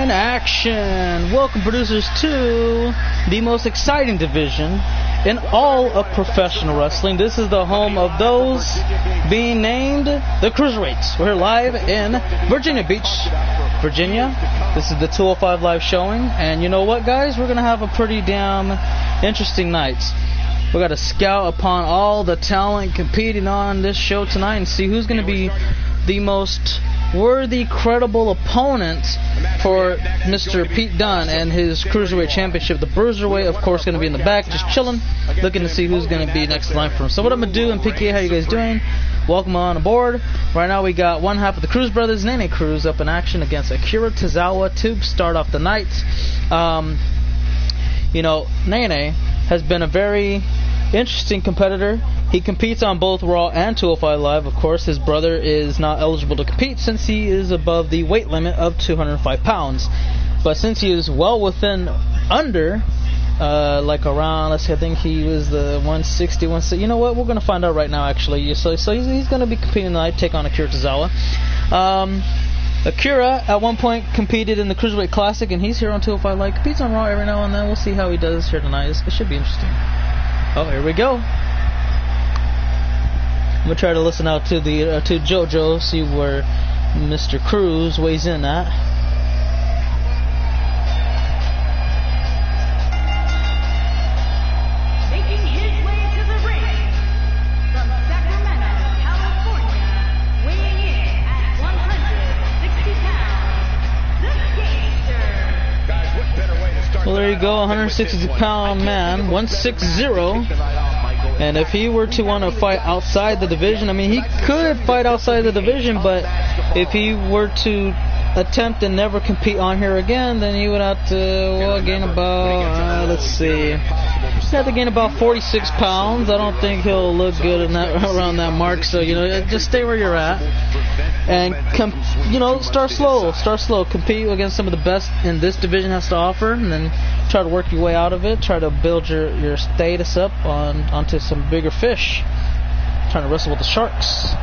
in action. Welcome, producers, to the most exciting division in all of professional wrestling. This is the home of those being named the Cruiserweights. We're live in Virginia Beach, Virginia. This is the 205 live showing, and you know what, guys? We're gonna have a pretty damn interesting night. We got to scout upon all the talent competing on this show tonight and see who's gonna be the most worthy, credible opponent for Mr. Pete Dunne and his Cruiserweight Championship. The Bruiserweight, of course, going to be in the back, just chilling, looking to see who's going to be next in line for him. So what I'm going to do, and PK, how you guys doing? Welcome on aboard. Right now we got one half of the Cruz brothers, Nene Cruz, up in action against Akira Tozawa to start off the night. You know, Nene has been a very interesting competitor. He competes on both Raw and 205 Live. Of course, his brother is not eligible to compete since he is above the weight limit of 205 pounds. But since he is well within under, like around, let's see, I think he was the 160, 160. You know what? We're going to find out right now, actually. So he's going to be competing tonight, take on Akira Tozawa. Akira, at one point, competed in the Cruiserweight Classic, and he's here on 205 Live. Competes on Raw every now and then. We'll see how he does here tonight. It should be interesting. Oh, here we go. I'm gonna try to listen out to the to JoJo, see where Mr. Cruz weighs in at. Making his way to the ring from Sacramento, California, weighing in at 160 pounds, the Gangster. Guys, what better way to start? Well, there you go, 160-pound man, 160. And if he were to want to fight outside the division, I mean, he could fight outside the division, but if he were to attempt and never compete on here again, then he would have to gain about, let's see, he'd have to gain about 46 pounds. I don't think he'll look good in that, around that mark, so, you know, just stay where you're at. And, start slow. Compete against some of the best in this division has to offer, and then try to work your way out of it. Try to build your status up onto some bigger fish. Trying to wrestle with the sharks.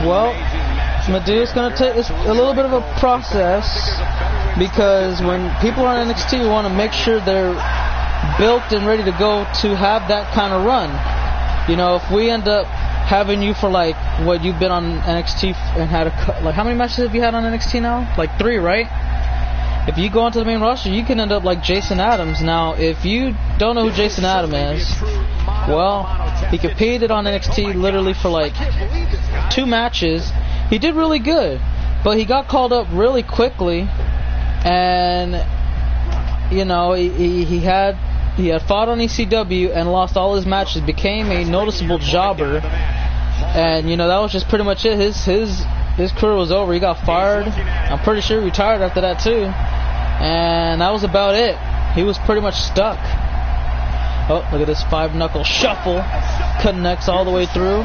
Well, Medu's going to take a little bit of a process, because when people are on NXT, we want to make sure they're built and ready to go to have that kind of run. You know, if we end up having you for like what you've been on NXT and had like, how many matches have you had on NXT now? Like 3, right? If you go onto the main roster, you can end up like Jason Adams. Now, if you don't know who Jason Adams is, well, he competed on NXT literally for like 2 matches. He did really good, but he got called up really quickly, and you know, he had fought on ECW and lost all his matches, became a noticeable jobber, and you know, that was just pretty much it. His career was over. He got fired. I'm pretty sure he retired after that too, and that was about it. He was pretty much stuck. Oh, look at this 5-knuckle shuffle. Connects all the way through.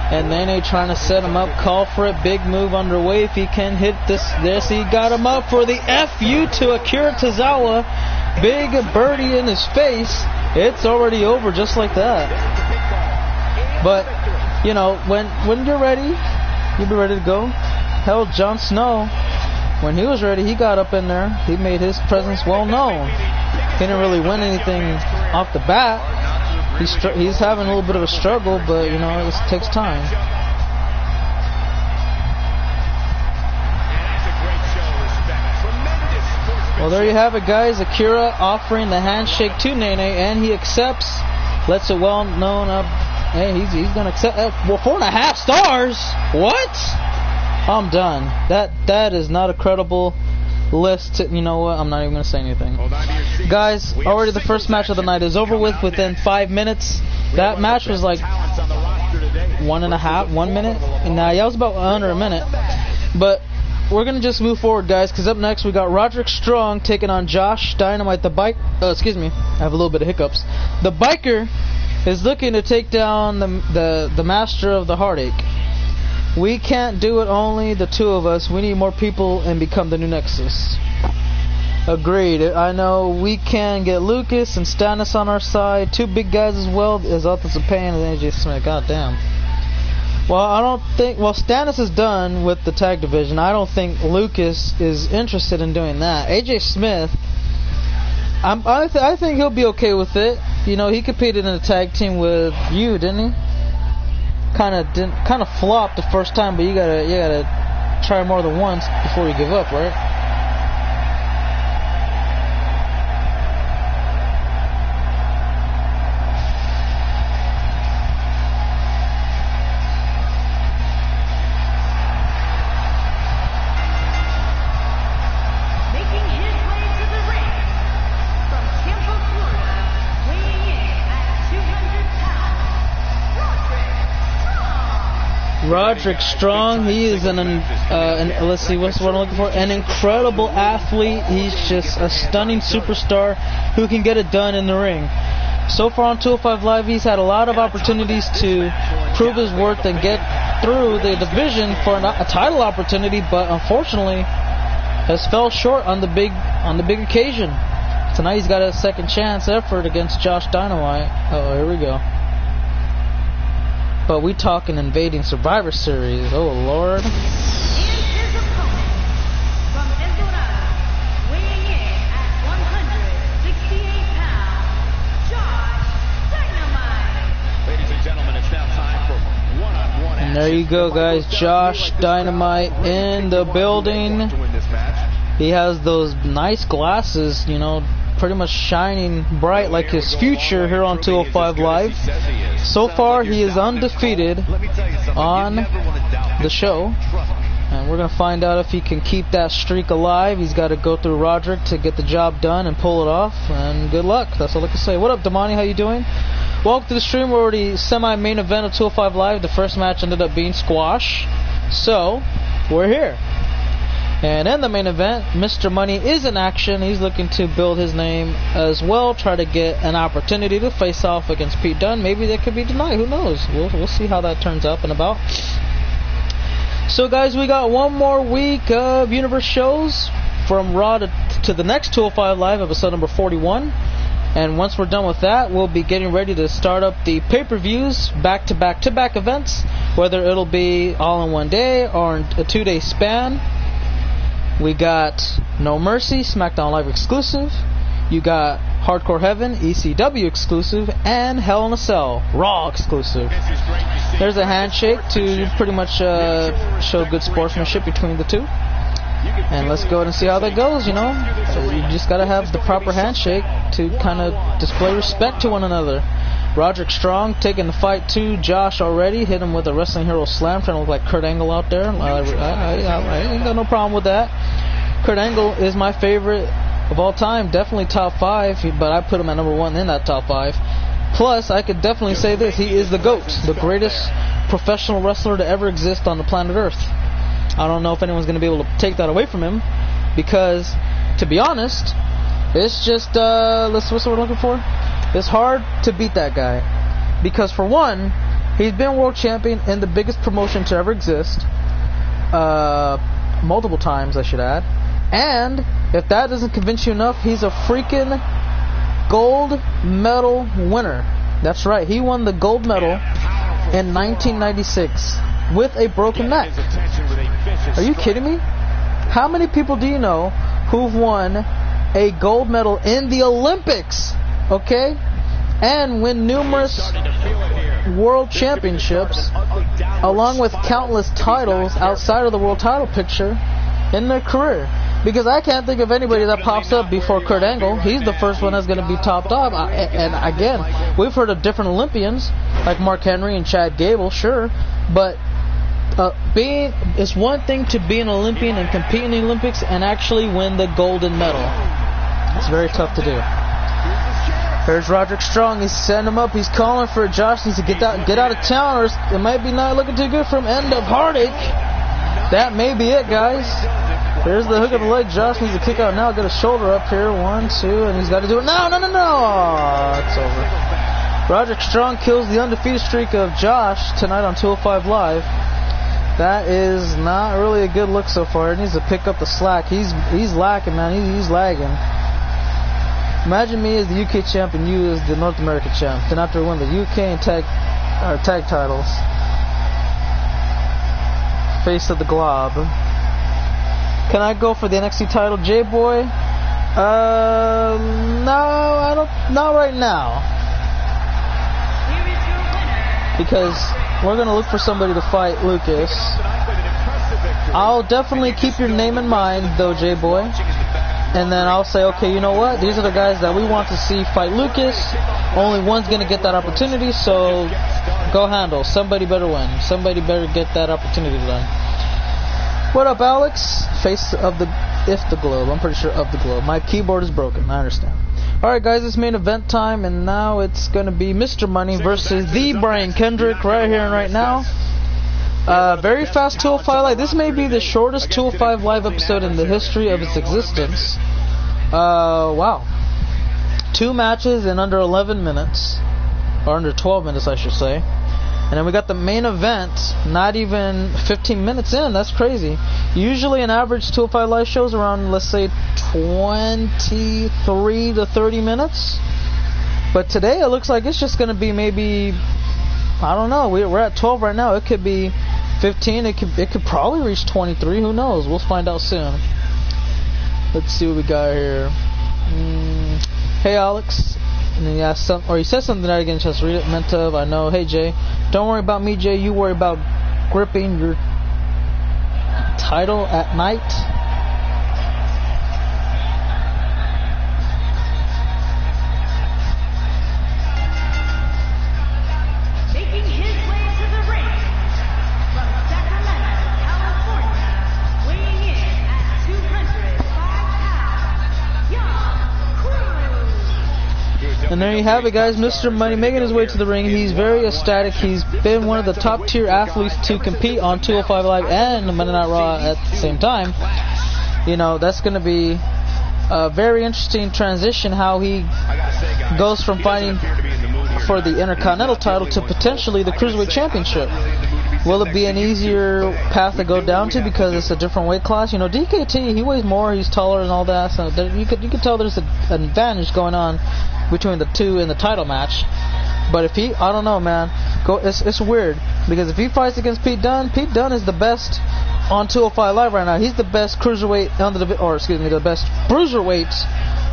And Nene trying to set him up, call for it. Big move underway. If he can hit this, he got him up for the FU to Akira Tozawa. Big birdie in his face. It's already over just like that. But, you know, when you're ready, you'll be ready to go. Hell, Jon Snow, when he was ready, he got up in there. He made his presence well known. He didn't really win anything off the bat. He's having a little bit of a struggle, but, you know, it takes time. Well, there you have it, guys. Akira offering the handshake to Nene, and he accepts. Lets it well known up. Hey, he's going to accept. Well, 4.5 stars? What? I'm done. That is not a credible list. You know what? I'm not even going to say anything. Guys, already the first match of the night is over with within 5 minutes. That match was like 1 minute. And yeah, it was about under a minute. But we're going to just move forward, guys, because up next we got Roderick Strong taking on Josh Dynamite, the bike. Excuse me, I have a little bit of hiccups. The biker is looking to take down the master of the Heartache. We can't do it only the two of us. We need more people and become the new Nexus. Agreed. I know we can get Lucas and Stannis on our side. Two big guys as well as Authors of Pain and AJ Smith. God damn. Well, I don't think... Well, Stannis is done with the tag division. I don't think Lucas is interested in doing that. AJ Smith, I think he'll be okay with it. You know, he competed in a tag team with you, didn't he? Kind of flopped the first time, but you gotta try more than once before you give up, right? Roderick Strong, he is let's see, what's what I'm looking for? An incredible athlete. He's just a stunning superstar who can get it done in the ring. So far on 205 Live, he's had a lot of opportunities to prove his worth and get through the division for a title opportunity, but unfortunately has fell short on the big occasion. Tonight he's got a second chance effort against Josh Dynamite. Oh, here we go. But we talking invading Survivor Series. Oh Lord. And his opponent from El Dorado, weighing in at 168 pounds, Josh Dynamite. Ladies and gentlemen, it's now time for one-on-one action. And there you go, guys. Josh Dynamite in the building. To win this match. He has those nice glasses, you know, pretty much shining bright like his future here on 205 Live. So far, he is undefeated on the show, and we're going to find out if he can keep that streak alive. He's got to go through Roderick to get the job done and pull it off, and good luck. That's all I can say. What up, Damani? How you doing? Welcome to the stream. We're already semi-main event of 205 Live. The first match ended up being squash, so we're here. And in the main event, Mr. Money is in action. He's looking to build his name as well, try to get an opportunity to face off against Pete Dunne. Maybe that could be tonight. Who knows? We'll see how that turns up and about. So, guys, we got one more week of Universe shows from Raw to the next 205 Live, episode number 41. And once we're done with that, we'll be getting ready to start up the pay-per-views, back-to-back events, whether it'll be all in one day or in a 2-day span. We got No Mercy, SmackDown Live exclusive. You got Hardcore Heaven, ECW exclusive, and Hell in a Cell, Raw exclusive. There's a handshake to pretty much show good sportsmanship between the two. And let's go ahead and see how that goes, you know. You just got to have the proper handshake to kind of display respect to one another. Roderick Strong taking the fight to Josh already. Hit him with a Wrestling Hero Slam, trying to look like Kurt Angle out there. I ain't got no problem with that. Kurt Angle is my favorite of all time. Definitely top 5, but I put him at number 1 in that top 5. Plus, I could definitely say this. He is the GOAT, the greatest professional wrestler to ever exist on the planet Earth. I don't know if anyone's going to be able to take that away from him, because, to be honest, it's just, what's what we're looking for? It's hard to beat that guy. Because, for one, he's been world champion in the biggest promotion to ever exist. Multiple times, I should add. And, if that doesn't convince you enough, he's a freaking gold medal winner. That's right, he won the gold medal in 1996 with a broken neck. Are you kidding me? How many people do you know who've won a gold medal in the Olympics? Okay? And win numerous world championships, along with countless titles outside of the world title picture in their career. Because I can't think of anybody that pops up before Kurt Angle. He's the first one that's going to be topped off. And again, we've heard of different Olympians, like Mark Henry and Chad Gable, sure. But it's one thing to be an Olympian and compete in the Olympics and actually win the golden medal. It's very tough to do. Here's Roderick Strong. He's setting him up. He's calling for Josh. Needs to get out of town, or it might be not looking too good for him. End of Heartache. That may be it, guys. Here's the hook of the leg. Josh needs to kick out now. Get a shoulder up here. 1, 2, and he's got to do it now. No. It's over. Roderick Strong kills the undefeated streak of Josh tonight on 205 Live. That is not really a good look so far. He needs to pick up the slack. He's lacking, man. He's lagging. Imagine me as the UK champ and you as the North American champ. Then after we win the UK and tag titles. Face of the Glob. Can I go for the NXT title, J-Boy? No, I don't. Not right now. Because we're gonna look for somebody to fight Lucas. I'll definitely keep your name in mind, though, J-Boy. And then I'll say, okay, you know what? These are the guys that we want to see fight Lucas. Only one's gonna get that opportunity, so go handle. Somebody better win. Somebody better get that opportunity done. What up, Alex? Face of the Globe. I'm pretty sure of the Globe. My keyboard is broken. I understand. Alright, guys, it's main event time, and now it's going to be Mr. Money versus the Brian Kendrick right here and right now. Very fast 205 Live. This may be the shortest 205 Live episode in the history of its existence. Wow. 2 matches in under 11 minutes. Or under 12 minutes, I should say. And then we got the main event, not even 15 minutes in. That's crazy. Usually an average 205 Live shows around, let's say, 23 to 30 minutes. But today it looks like it's just going to be maybe, I don't know. We're at 12 right now. It could be 15. It could probably reach 23. Who knows? We'll find out soon. Let's see what we got here. Hey, Alex. And then he said something that I didn't just read it. Meant of, I know. Hey, Jay. Don't worry about me, Jay. You worry about gripping your title at night. Making his way to the ring from Sacramento, California, weighing in at 205 pounds, Young Cruz. And there you have it, guys. Mr. Money making his way to the ring. He's very ecstatic. He's been one of the top tier athletes to compete on 205 Live and Monday Night Raw at the same time. You know, that's going to be a very interesting transition, how he goes from fighting for the Intercontinental title to potentially the Cruiserweight Championship. Will it be an easier path to go down to because it's a different weight class? You know, DKT, he weighs more, he's taller and all that, so you could tell there's an advantage going on between the two in the title match. But if he, I don't know, man, it's weird, because if he fights against Pete Dunne is the best on 205 Live right now. He's the best cruiserweight on the the best bruiserweight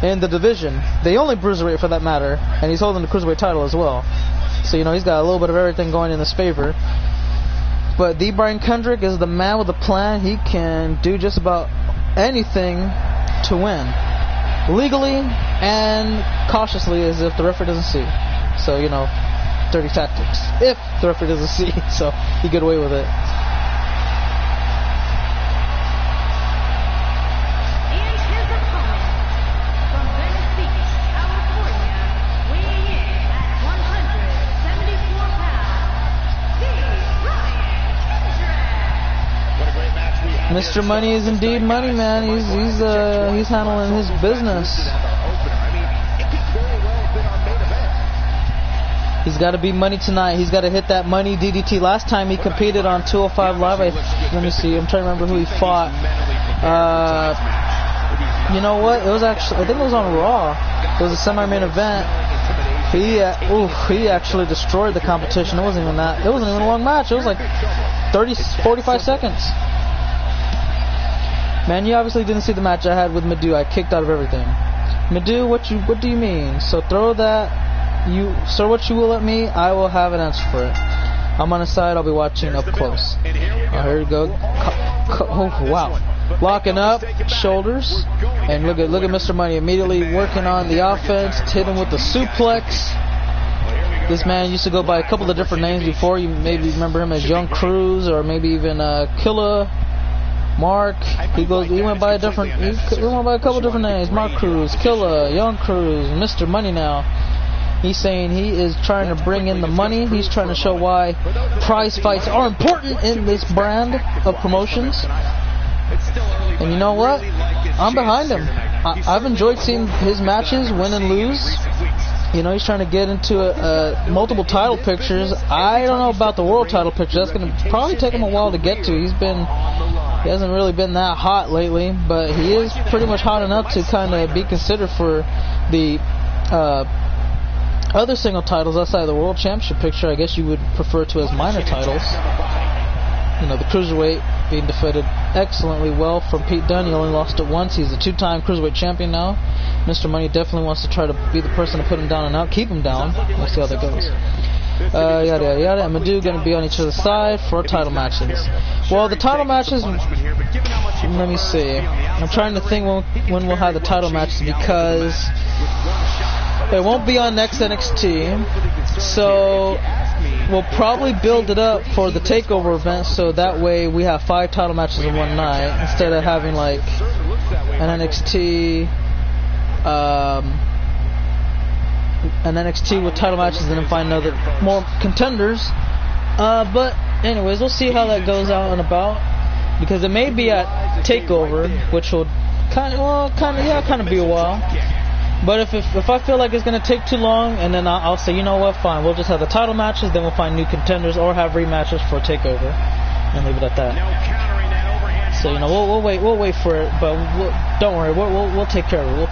in the division, the only bruiserweight for that matter, and he's holding the cruiserweight title as well. So, you know, he's got a little bit of everything going in his favor. But the Brian Kendrick is the man with a plan. He can do just about anything to win, legally and cautiously, as if the referee doesn't see. So, you know, dirty tactics. If the referee doesn't see, so he get away with it. And his opponent from Venice Beach, California, weighing in at 174 pounds, the Brian Kendrick. What a great match we had. Mr. Money is indeed money, man. He's handling his business. He's got to be money tonight. He's got to hit that money DDT. Last time he competed on 205 Live, let me see. I'm trying to remember who he fought. You know what? It was actually, I think it was on Raw. It was a semi-main event. He actually destroyed the competition. It wasn't even a long match. It was like 45 seconds. Man, you obviously didn't see the match I had with Madhu. I kicked out of everything. Madhu, what do you mean? So throw that. Sir, what you will at me, I will have an answer for it. I'm on the side, I'll be watching up close. Here we go. Oh, wow. Locking up, shoulders. And look at Mr. Money immediately working on the offense, hit him with the suplex. This man used to go by a couple of different names before. You maybe remember him as Young Cruz, or maybe even Killa, Mark. He went by a couple of different names. Mark Cruz, Killa, Young Cruz, Mr. Money now. He's saying he is trying to bring in the money. He's trying to show why prize fights are important in this brand of promotions. And you know what? I'm behind him. I've enjoyed seeing his matches, win and lose. You know, he's trying to get into multiple title pictures. I don't know about the world title picture. That's going to probably take him a while to get to. He hasn't really been that hot lately, but he is pretty much hot enough to kind of be considered for the other single titles outside of the world championship picture. I guess you would prefer to as minor titles. You know, the cruiserweight being defended excellently well from Pete Dunne. He only lost it once. He's a 2-time cruiserweight champion now. Mr. Money definitely wants to try to be the person to put him down and out, keep him down. We'll see how that goes. Yada yada yada. And Madhu going to be on each other's side for title matches. Well, the title matches. Let me see. I'm trying to think when we'll have the title matches, because it won't be on next NXT. So we'll probably build it up for the TakeOver event, so that way we have 5 title matches in one night instead of having like an NXT with title matches and then find more contenders. But anyways, we'll see how that goes out and about, because it may be at TakeOver, which will kind of be a while. But if I feel like it's going to take too long, and then I'll say, you know what, fine, we'll just have the title matches, then we'll find new contenders or have rematches for TakeOver, and leave it at that. So, you know, we'll wait for it, but don't worry, we'll take care of it.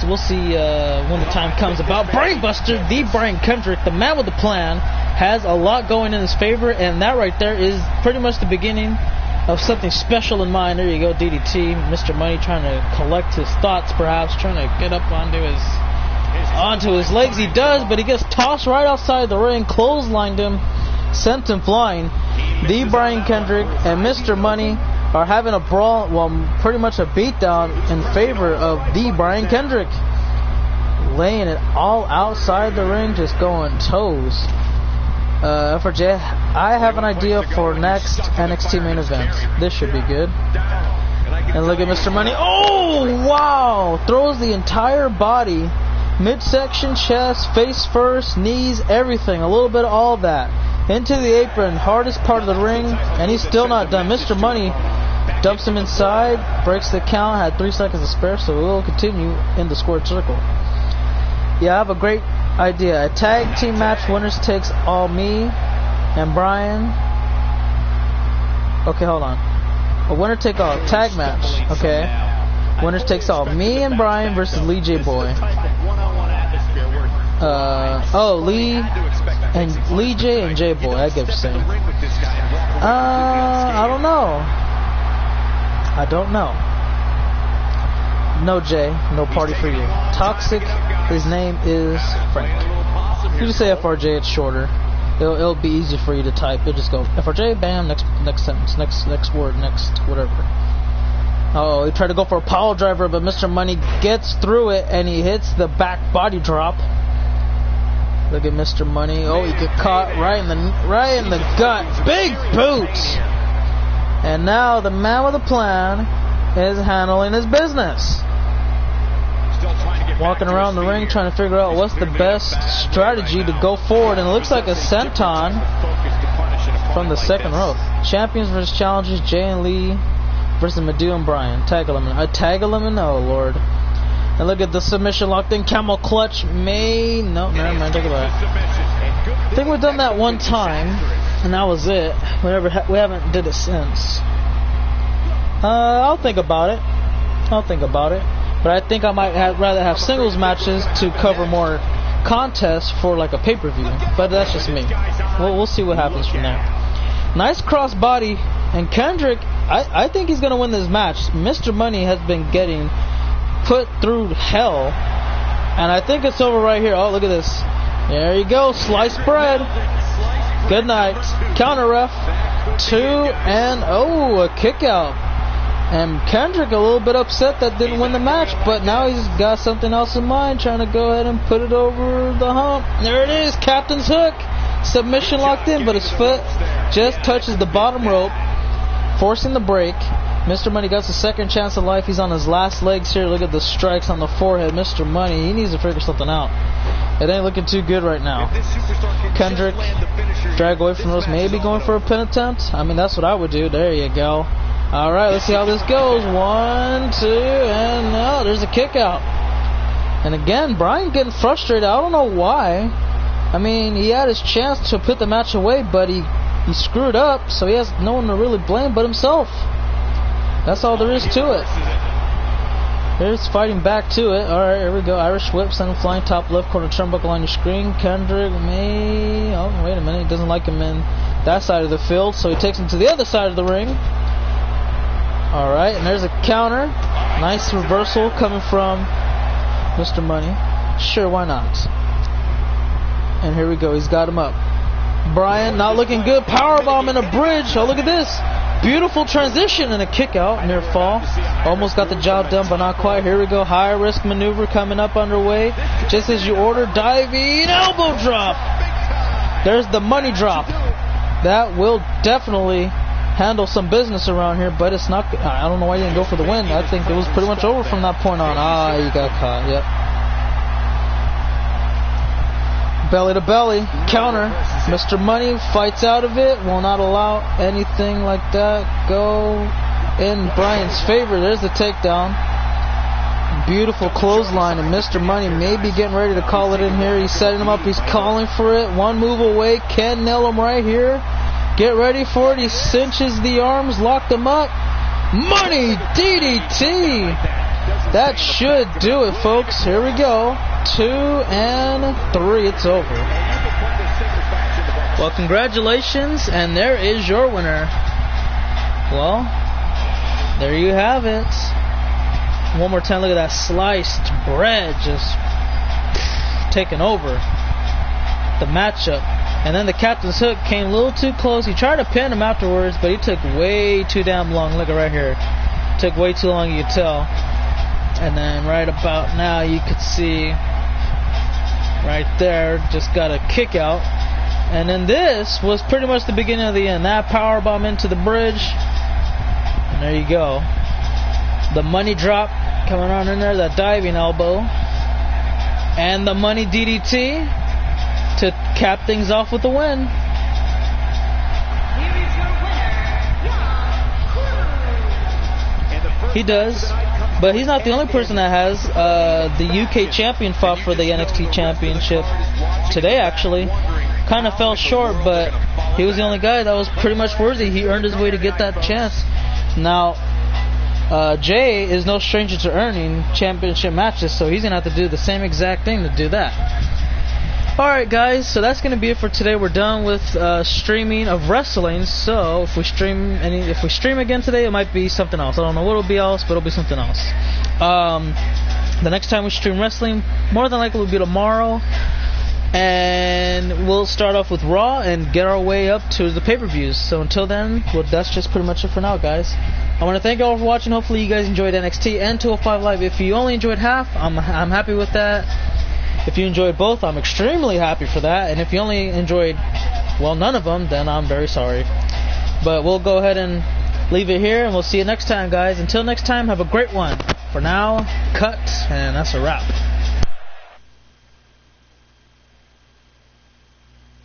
We'll see when the time comes. About Brainbuster, the Brian Kendrick, the man with the plan, has a lot going in his favor, and that right there is pretty much the beginning of something special in mind. There you go, DDT. Mr. Money trying to collect his thoughts, perhaps trying to get up onto his legs. He does, but he gets tossed right outside the ring, clotheslined him, sent him flying. The Brian Kendrick and Mr. Money are having a brawl, well, pretty much a beatdown in favor of the Brian Kendrick, laying it all outside the ring, just going toes. FRJ, I have an idea for next NXT main event. This should be good. And look at Mr. Money. Oh, wow! Throws the entire body, midsection, chest, face first, knees, everything. A little bit of all that. Into the apron, hardest part of the ring, and he's still not done. Mr. Money dumps him inside, breaks the count, had 3 seconds to spare, so we'll continue in the squared circle. Yeah, I have a great idea. A tag team match, winners takes all, me and Brian. Okay, hold on. A winner take all tag match. Okay. Winners takes all, me and Brian versus Lee J Boy. Lee J and J Boy. I get what you're saying. I don't know. No, Jay, no party for you. Toxic, his name is Frank. You just say FRJ, it's shorter. It'll be easy for you to type. You'll just go FRJ, bam, next sentence, next word, next whatever. Oh, he tried to go for a power driver, but Mr. Money gets through it and he hits the back body drop. Look at Mr. Money. Oh, he got caught right in the gut. Big boots. And now the man with a plan is handling his business. Walking around the ring trying to figure out what's the best strategy to go forward. And it looks like a senton from the second rope. Champions versus challengers, Jay and Lee versus Madhu and Brian. Tag elimination. A tag elimination? Oh, Lord. And look at the submission locked in. Camel clutch. No, never mind. Take it back. I think we've done that one time, and that was it. We haven't did it since. I'll think about it. But I think I might rather have singles matches to cover more contests for like a pay-per-view. But that's just me. We'll see what happens from there. Nice cross body. And Kendrick, I think he's going to win this match. Mr. Money has been getting put through hell. And I think it's over right here. Oh, look at this. There you go. Sliced bread. Good night. Counter ref. 2 and a kick out. And Kendrick a little bit upset that didn't win the match, but now he's got something else in mind, trying to go ahead and put it over the hump. There it is, Captain's hook. Submission locked in, but his foot just touches the bottom rope, forcing the break. Mr. Money got a second chance of life. He's on his last legs here. Look at the strikes on the forehead. Mr. Money, he needs to figure something out. It ain't looking too good right now. Kendrick, drag away from those, maybe going for a pin attempt. I mean, that's what I would do. There you go. Alright, let's see how this goes. 1, 2, and there's a kick out. And again, Bryan getting frustrated. I don't know why. I mean, he had his chance to put the match away, but he screwed up, so he has no one to really blame but himself. That's all there is to it. Here's fighting back to it. Alright, here we go. Irish whip, sending flying top left corner turnbuckle on your screen. Kendrick may... Oh, wait a minute. He doesn't like him in that side of the field, so he takes him to the other side of the ring. Alright, and there's a counter. Nice reversal coming from Mr. Money. Sure, why not? And here we go. He's got him up. Bryan not looking good. Powerbomb in a bridge. Oh, look at this. Beautiful transition and a kick out. Near fall. Almost got the job done, but not quite. Here we go. High risk maneuver coming up underway. Just as you ordered. Diving elbow drop. There's the money drop. That will definitely handle some business around here, but it's not. I don't know why he didn't go for the win. I think it was pretty much over from that point on. Ah, you got caught. Yep. Belly to belly. Counter. Mr. Money fights out of it. Will not allow anything like that go in Bryan's favor. There's the takedown. Beautiful clothesline, and Mr. Money may be getting ready to call it in here. He's setting him up. He's calling for it. One move away. Can nail him right here. Get ready for it. He cinches the arms. Locked him up. Money DDT. That should do it, folks. Here we go. 2 and 3. It's over. Well, congratulations, and there is your winner. Well, there you have it. One more time, look at that sliced bread just taking over the matchup. And then the captain's hook came a little too close. He tried to pin him afterwards, but he took way too damn long. Look at right here. Took way too long, you could tell. And then right about now, you could see right there, just got a kick out. And then this was pretty much the beginning of the end. That powerbomb into the bridge. And there you go. The money drop coming on in there, that diving elbow. And the money DDT to cap things off with the win. Here is your winner, Young Woo. He does. But he's not the only person that has. The UK champion fought for the NXT championship today, actually. Kind of fell short, but he was the only guy that was pretty much worthy. He earned his way to get that chance. Now, Jay is no stranger to earning championship matches, so he's going to have to do the same exact thing to do that. Alright guys, so that's going to be it for today. We're done with streaming of wrestling, so if we stream again today, it might be something else. I don't know what it'll be else, but it'll be something else. The next time we stream wrestling, more than likely will be tomorrow, and we'll start off with Raw and get our way up to the pay-per-views. So until then, well, that's just pretty much it for now, guys. I want to thank you all for watching. Hopefully you guys enjoyed NXT and 205 Live. If you only enjoyed half, I'm happy with that. If you enjoyed both, I'm extremely happy for that. And if you only enjoyed, well, none of them, then I'm very sorry. But we'll go ahead and leave it here, and we'll see you next time, guys. Until next time, have a great one. For now, cut, and that's a wrap.